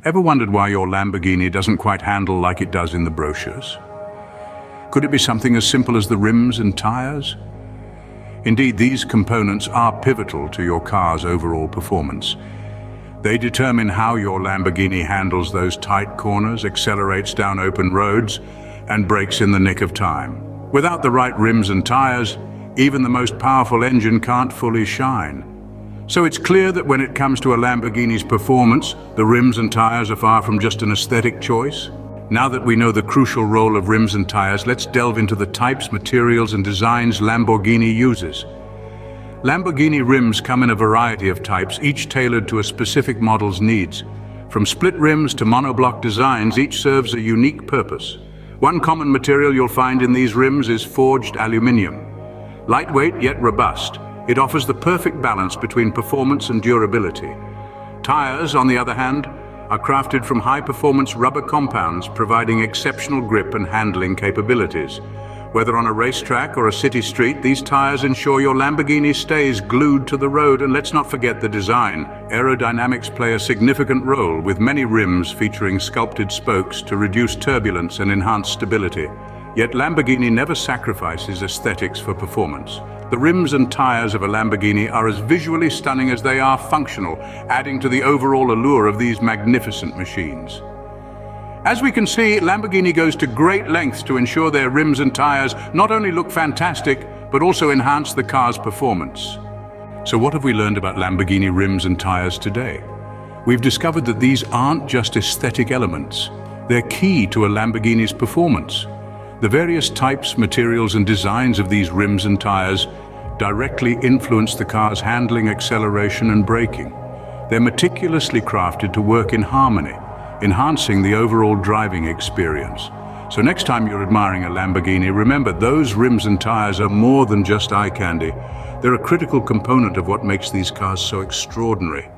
Ever wondered why your Lamborghini doesn't quite handle like it does in the brochures? Could it be something as simple as the rims and tires? Indeed, these components are pivotal to your car's overall performance. They determine how your Lamborghini handles those tight corners, accelerates down open roads, and brakes in the nick of time. Without the right rims and tires, even the most powerful engine can't fully shine. So it's clear that when it comes to a Lamborghini's performance, the rims and tires are far from just an aesthetic choice. Now that we know the crucial role of rims and tires, let's delve into the types, materials, and designs Lamborghini uses. Lamborghini rims come in a variety of types, each tailored to a specific model's needs. From split rims to monoblock designs, each serves a unique purpose. One common material you'll find in these rims is forged aluminum. Lightweight yet robust, it offers the perfect balance between performance and durability. Tires, on the other hand, are crafted from high-performance rubber compounds, providing exceptional grip and handling capabilities. Whether on a racetrack or a city street, these tires ensure your Lamborghini stays glued to the road. And let's not forget the design. Aerodynamics play a significant role, with many rims featuring sculpted spokes to reduce turbulence and enhance stability. Yet Lamborghini never sacrifices aesthetics for performance. The rims and tires of a Lamborghini are as visually stunning as they are functional, adding to the overall allure of these magnificent machines. As we can see, Lamborghini goes to great lengths to ensure their rims and tires not only look fantastic, but also enhance the car's performance. So what have we learned about Lamborghini rims and tires today? We've discovered that these aren't just aesthetic elements. They're key to a Lamborghini's performance. The various types, materials, and designs of these rims and tires directly influence the car's handling, acceleration, and braking. They're meticulously crafted to work in harmony, enhancing the overall driving experience. So next time you're admiring a Lamborghini, remember those rims and tires are more than just eye candy. They're a critical component of what makes these cars so extraordinary.